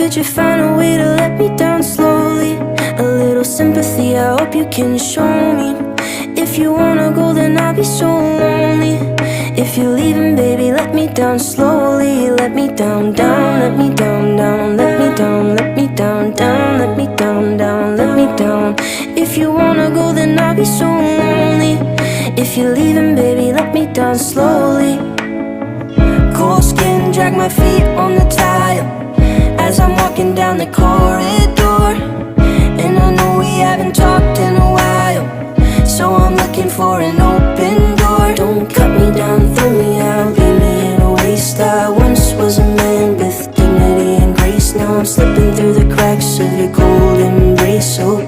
Could you find a way to let me down slowly? A little sympathy, I hope you can show me. If you wanna go, then I'll be so lonely. If you're leaving, baby, let me down slowly. Let me down, down, let me down, down. Let me down, let me down, down. Let me down, down, let me down. If you wanna go, then I'll be so lonely. If you're leaving, baby, let me down slowly. Cold skin, drag my feet on the tile as I'm walking down the corridor. And I know we haven't talked in a while, so I'm looking for an open door. Don't cut me down, throw me out, leave me in a waste. I once was a man with dignity and grace. Now I'm slipping through the cracks of your cold embrace. So